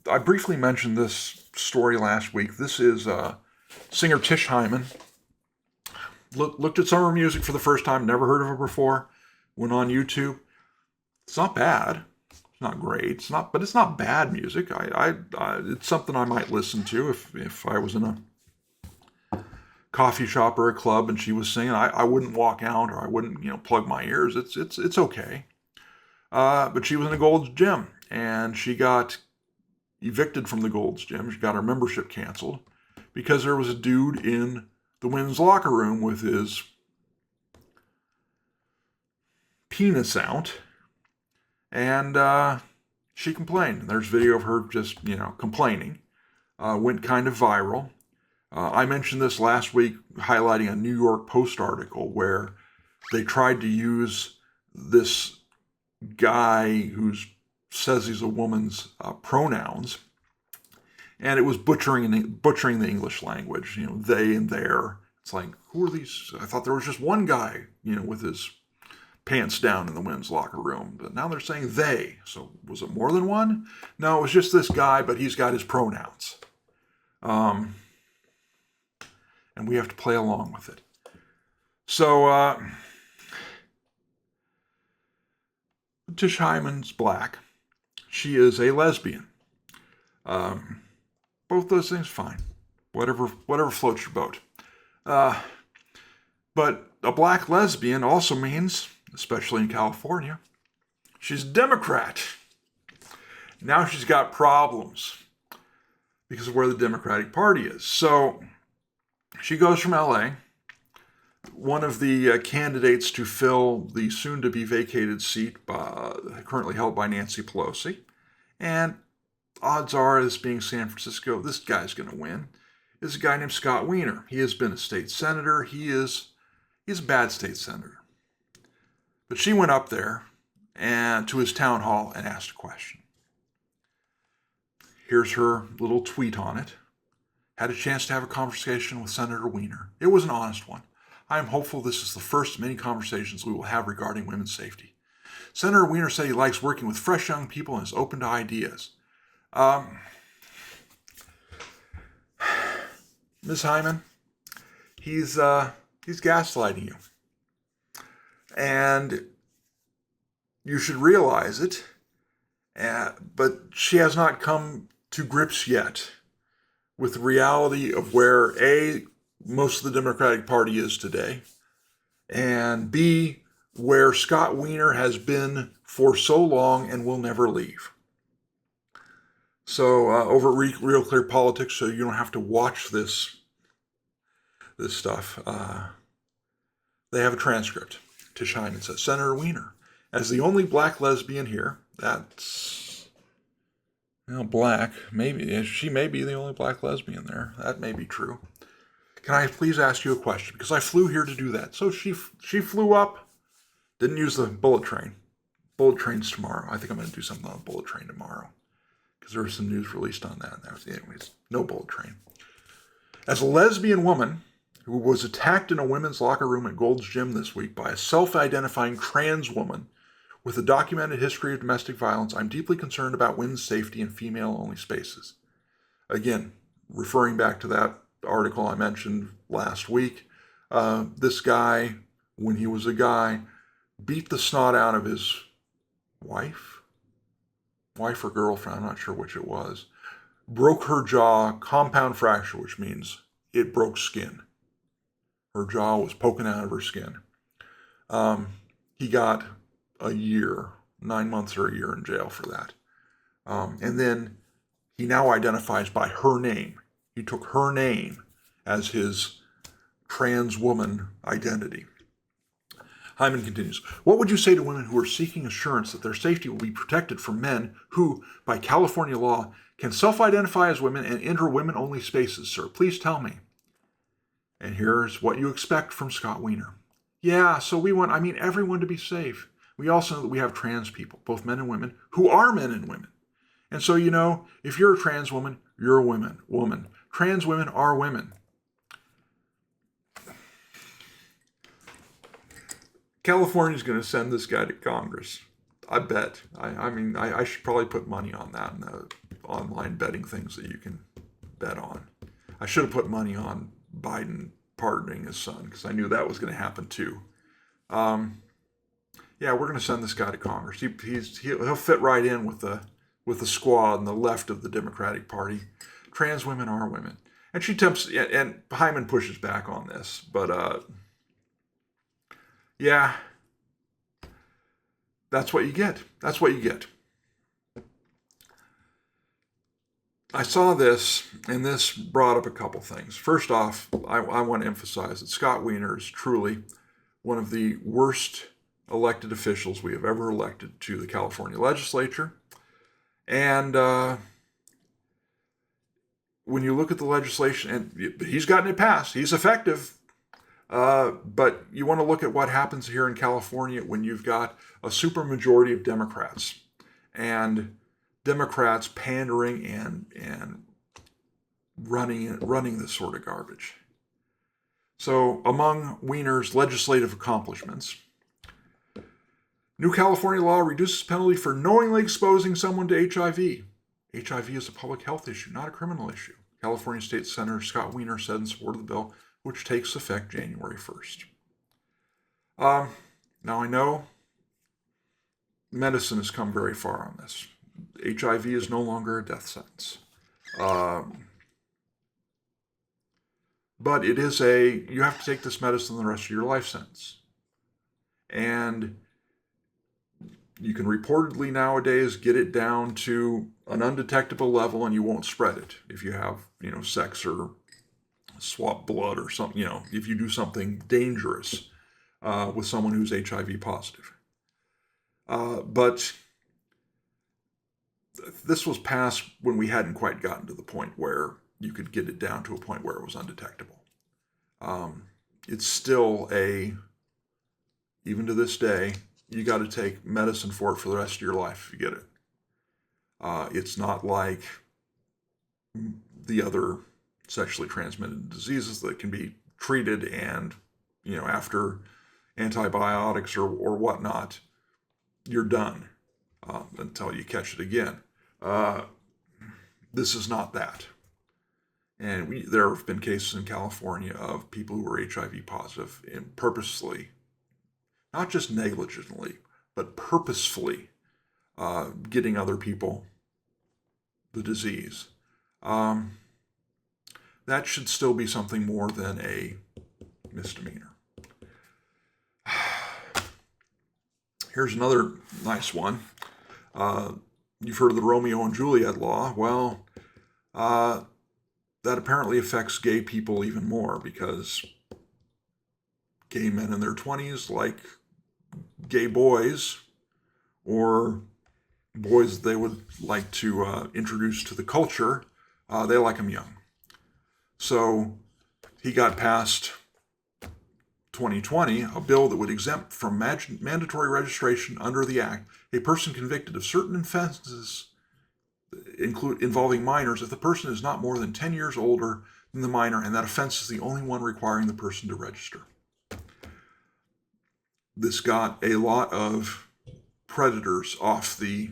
I briefly mentioned this story last week. This is singer Tish Hyman. Looked at some of her music for the first time, never heard of her before. Went on YouTube. It's not bad. It's not great. But it's not bad music. It's something I might listen to if I was in a coffee shop or a club and she was singing. I wouldn't walk out or I wouldn't plug my ears. It's okay. But she was in a Gold's Gym and she got evicted from the Gold's Gym. She got her membership canceled because there was a dude in the women's locker room with his penis out, and she complained. There's video of her just, complaining. Went kind of viral. I mentioned this last week, highlighting a New York Post article where they tried to use this guy who says he's a woman's pronouns, and it was butchering the English language. They and their. It's like, who are these? I thought there was just one guy, with his pants down in the women's locker room, but now they're saying they. So was it more than one? No, it was just this guy, but he's got his pronouns. And we have to play along with it. So, Tish Hyman's black. She is a lesbian. Both those things, fine. Whatever floats your boat. But a black lesbian also means, especially in California, she's a Democrat. Now she's got problems because of where the Democratic Party is. So she goes from LA, one of the candidates to fill the soon-to-be vacated seat currently held by Nancy Pelosi. And odds are, this being San Francisco, this guy's going to win, is a guy named Scott Weiner. He has been a state senator. He's a bad state senator. But she went up there and to his town hall and asked a question. Here's her little tweet on it. Had a chance to have a conversation with Senator Weiner. It was an honest one. I am hopeful this is the first of many conversations we will have regarding women's safety. Senator Weiner said he likes working with fresh young people and is open to ideas. Ms. Hyman, he's gaslighting you. And you should realize it, but she has not come to grips yet with the reality of where A, most of the Democratic Party is today, and B, where Scott Weiner has been for so long and will never leave. So over at Real Clear Politics, so you don't have to watch this stuff, they have a transcript. Tish Hyman says, Senator Weiner, as the only black lesbian here, that's, black, maybe, she may be the only black lesbian there. That may be true. Can I please ask you a question? Because I flew here to do that. So she flew up, didn't use the bullet train. Bullet train's tomorrow. I think I'm going to do something on the bullet train tomorrow, because there was some news released on that. Anyways, no bullet train. As a lesbian woman who was attacked in a women's locker room at Gold's Gym this week by a self-identifying trans woman with a documented history of domestic violence, I'm deeply concerned about women's safety in female-only spaces. Again, referring back to that article I mentioned last week, this guy, when he was a guy, beat the snot out of his wife or girlfriend, I'm not sure which it was, broke her jaw, compound fracture, which means it broke skin. Her jaw was poking out of her skin. He got a year, 9 months or a year in jail for that. And then he now identifies by her name. He took her name as his trans woman identity. Hyman continues, what would you say to women who are seeking assurance that their safety will be protected from men who, by California law, can self-identify as women and enter women-only spaces, sir? Please tell me. And here's what you expect from Scott Weiner. Yeah, so we want, everyone to be safe. We also know that we have trans people, both men and women, who are men and women. And so, if you're a trans woman, you're a woman. Trans women are women. California's going to send this guy to Congress. I bet. I should probably put money on that in the online betting things that you can bet on. I should have put money on Biden pardoning his son because I knew that was going to happen too. Yeah, we're going to send this guy to Congress. He'll fit right in with the squad on the left of the Democratic Party. Trans women are women. And she tempts, and Hyman pushes back on this. But, yeah, that's what you get. That's what you get. I saw this, and this brought up a couple things. First off, I want to emphasize that Scott Weiner is truly one of the worst elected officials we have ever elected to the California legislature. And when you look at the legislation, and he's gotten it passed, he's effective, but you want to look at what happens here in California when you've got a supermajority of Democrats, and Democrats pandering and running this sort of garbage. So among Weiner's legislative accomplishments, new California law reduces penalty for knowingly exposing someone to HIV. HIV is a public health issue, not a criminal issue. California State Senator Scott Weiner said in support of the bill, which takes effect January 1st. Now I know medicine has come very far on this. HIV is no longer a death sentence. But it is you have to take this medicine the rest of your life sentence. And you can reportedly nowadays get it down to an undetectable level and you won't spread it if you have, sex or swap blood or something, if you do something dangerous with someone who's HIV positive. But this was passed when we hadn't quite gotten to the point where you could get it down to a point where it was undetectable. It's still even to this day, you got to take medicine for it for the rest of your life if you get it. It's not like the other sexually transmitted diseases that can be treated and, after antibiotics or whatnot, you're done until you catch it again. This is not that. And there have been cases in California of people who are HIV positive and purposely, not just negligently, but purposefully getting other people the disease. That should still be something more than a misdemeanor. Here's another nice one. You've heard of the Romeo and Juliet law. Well, that apparently affects gay people even more because gay men in their 20s like gay boys or boys they would like to introduce to the culture. They like them young. So he got passed 2020 a bill that would exempt from mandatory registration under the Act a person convicted of certain offenses involving minors if the person is not more than 10 years older than the minor and that offense is the only one requiring the person to register. This got a lot of predators off the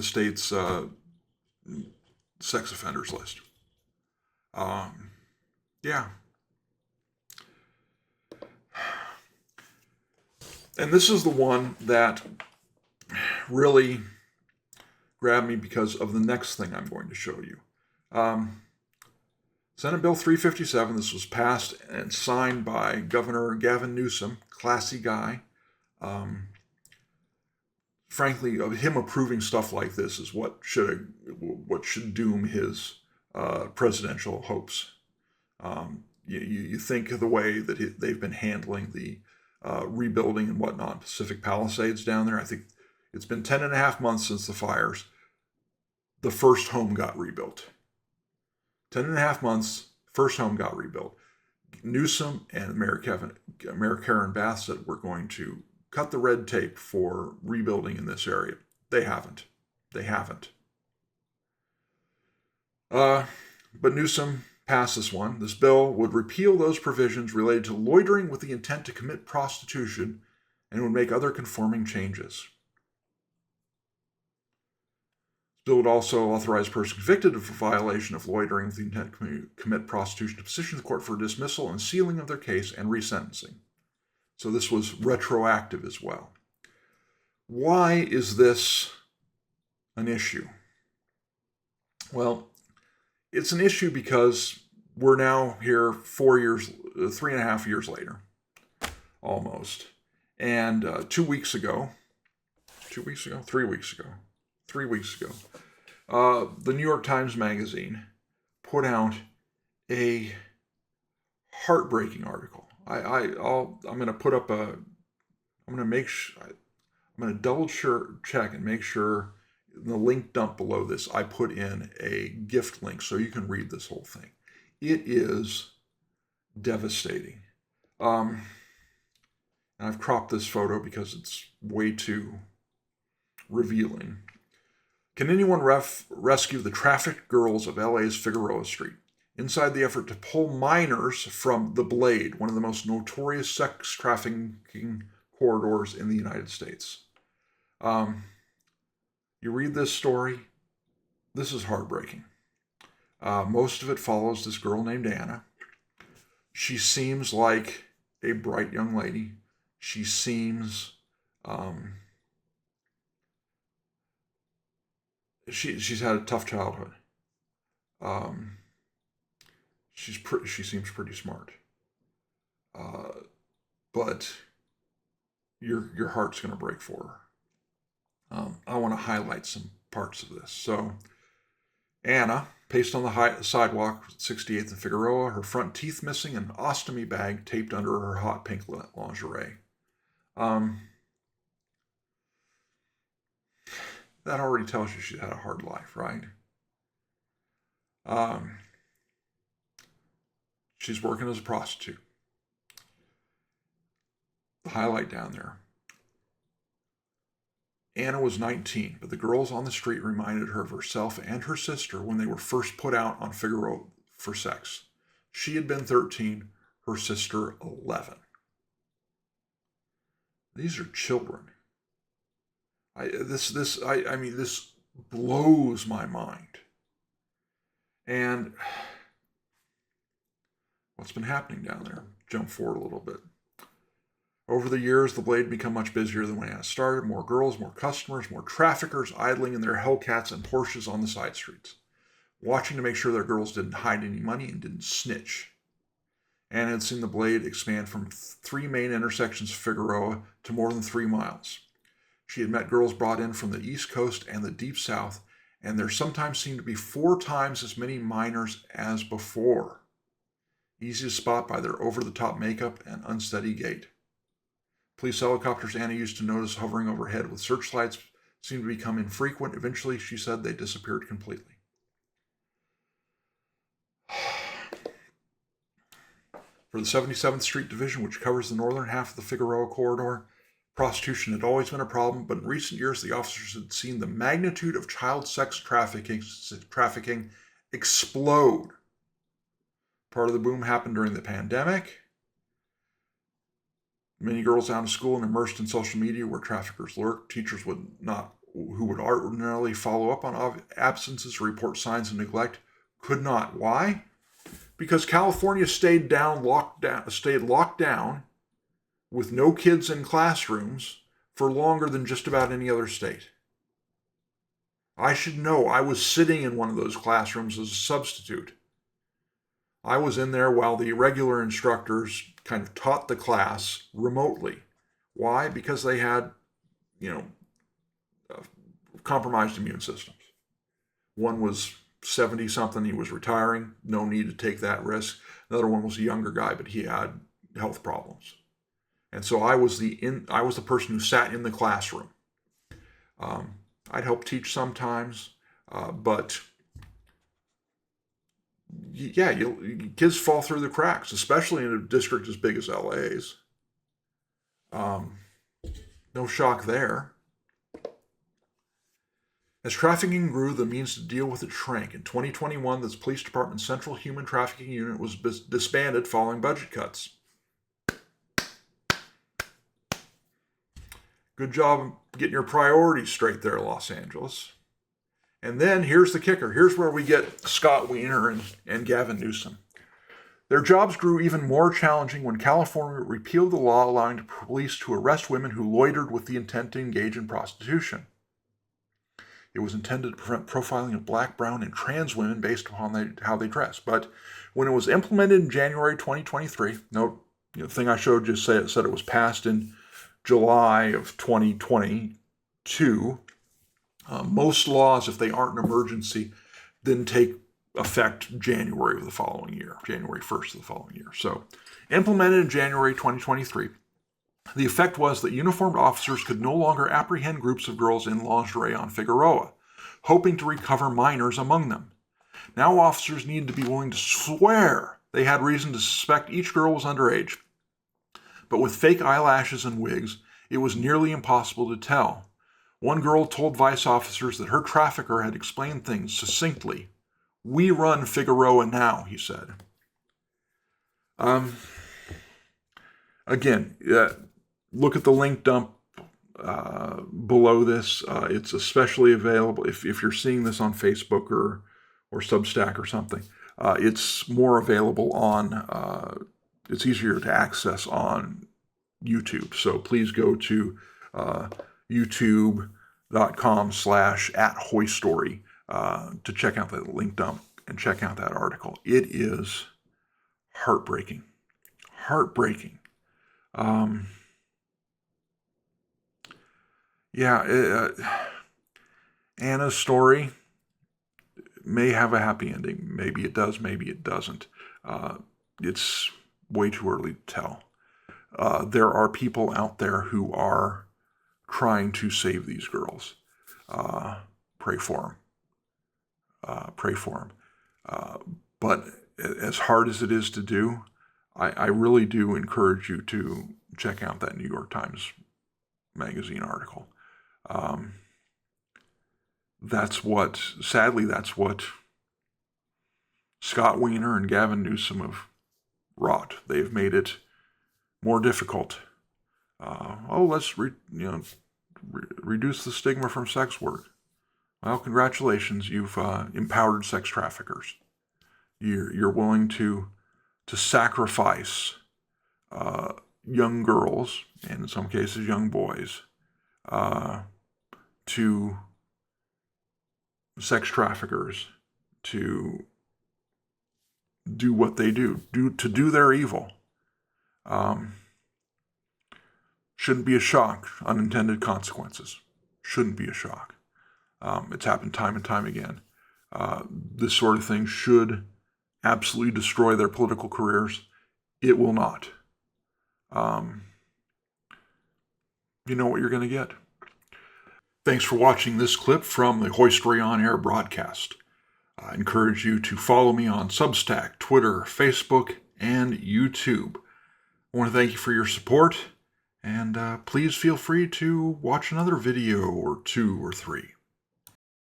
state's sex offenders list. Yeah. And this is the one that really grabbed me because of the next thing I'm going to show you. Senate Bill 357, this was passed and signed by Governor Gavin Newsom, classy guy. Frankly, him approving stuff like this is what should doom his presidential hopes. You think of the way that they've been handling the rebuilding and whatnot, Pacific Palisades down there. I think it's been 10 and a half months since the fires. The first home got rebuilt. 10 and a half months, first home got rebuilt. Newsom and Mayor Karen Bass said we're going to cut the red tape for rebuilding in this area. They haven't. But Newsom passed this one. This bill would repeal those provisions related to loitering with the intent to commit prostitution and would make other conforming changes. bill would also authorize a person convicted of a violation of loitering with the intent to commit prostitution to petition the court for dismissal and sealing of their case and resentencing. So this was retroactive as well. Why is this an issue? Well, it's an issue because we're now here 3.5 years later, almost. And 3 weeks ago, the New York Times Magazine put out a heartbreaking article. I'm going to put up I'm going to double check and make sure in the link dump below this, I put in a gift link so you can read this whole thing. It is devastating. And I've cropped this photo because it's way too revealing. Can anyone rescue the trafficked girls of LA's Figueroa Street? Inside the effort to pull minors from the Blade, one of the most notorious sex trafficking corridors in the United States. You read this story, this is heartbreaking. Most of it follows this girl named Anna. She seems like a bright young lady. She seems she's had a tough childhood. She seems pretty smart. But your heart's going to break for her. I want to highlight some parts of this. So, Anna, paced on the sidewalk, 68th and Figueroa, her front teeth missing, an ostomy bag taped under her hot pink lingerie. That already tells you she had a hard life, right? She's working as a prostitute. The highlight down there. Anna was 19, but the girls on the street reminded her of herself and her sister when they were first put out on Figueroa for sex. She had been 13, her sister 11. These are children. This blows my mind. And what's been happening down there? Jump forward a little bit. Over the years, the Blade become much busier than when it started. More girls, more customers, more traffickers idling in their Hellcats and Porsches on the side streets, watching to make sure their girls didn't hide any money and didn't snitch. Anna had seen the Blade expand from 3 main intersections of Figueroa to more than 3 miles. She had met girls brought in from the East Coast and the Deep South, and there sometimes seemed to be 4 times as many minors as before. Easy to spot by their over-the-top makeup and unsteady gait. Police helicopters Anna used to notice hovering overhead with searchlights seemed to become infrequent. Eventually, she said, they disappeared completely. For the 77th Street Division, which covers the northern half of the Figueroa corridor, prostitution had always been a problem, but in recent years, the officers had seen the magnitude of child sex trafficking explode. Part of the boom happened during the pandemic. Many girls out of school and immersed in social media where traffickers lurk. Teachers who would ordinarily follow up on absences or report signs of neglect could not. Why? Because California stayed locked down with no kids in classrooms for longer than just about any other state. I should know. I was sitting in one of those classrooms as a substitute. I was in there while the regular instructors kind of taught the class remotely. Why? Because they had, compromised immune systems. One was 70-something, he was retiring, no need to take that risk. Another one was a younger guy, but he had health problems. And so I was the person who sat in the classroom. I'd help teach sometimes, but yeah, kids fall through the cracks, especially in a district as big as LA's. No shock there. As trafficking grew, the means to deal with it shrank. In 2021, the police department's Central Human Trafficking Unit was disbanded following budget cuts. Good job getting your priorities straight there, Los Angeles. And then here's the kicker. Here's where we get Scott Weiner and Gavin Newsom. Their jobs grew even more challenging when California repealed the law allowing police to arrest women who loitered with the intent to engage in prostitution. It was intended to prevent profiling of black, brown, and trans women based upon how they dress. But when it was implemented in January 2023, the thing I showed you said it was passed in July of 2022. Most laws, if they aren't an emergency, then take effect January of the following year, January 1st of the following year. So, implemented in January 2023, the effect was that uniformed officers could no longer apprehend groups of girls in lingerie on Figueroa, hoping to recover minors among them. Now officers needed to be willing to swear they had reason to suspect each girl was underage. But with fake eyelashes and wigs, it was nearly impossible to tell. One girl told Vice officers that her trafficker had explained things succinctly. "We run Figueroa now," he said. Again, look at the link dump below this. It's especially available if you're seeing this on Facebook or Substack or something. It's more available on, it's easier to access on YouTube. So please go to youtube.com/@Hoystory to check out that link dump and check out that article. It is heartbreaking. Heartbreaking. Anna's story may have a happy ending. Maybe it does, maybe it doesn't. It's way too early to tell. There are people out there who are trying to save these girls. Pray for them. Pray for them. But as hard as it is to do, I really do encourage you to check out that New York Times Magazine article. Sadly, that's what Scott Weiner and Gavin Newsom have wrought. They've made it more difficult. Let's reduce the stigma from sex work. Well, congratulations, you've empowered sex traffickers. You're willing to sacrifice young girls, and in some cases young boys, to sex traffickers to do what they do their evil. Shouldn't be a shock. Unintended consequences. Shouldn't be a shock. It's happened time and time again. This sort of thing should absolutely destroy their political careers. It will not. You know what you're going to get. Thanks for watching this clip from the Hoystory On Air broadcast. I encourage you to follow me on Substack, Twitter, Facebook, and YouTube. I want to thank you for your support, and please feel free to watch another video or 2 or 3.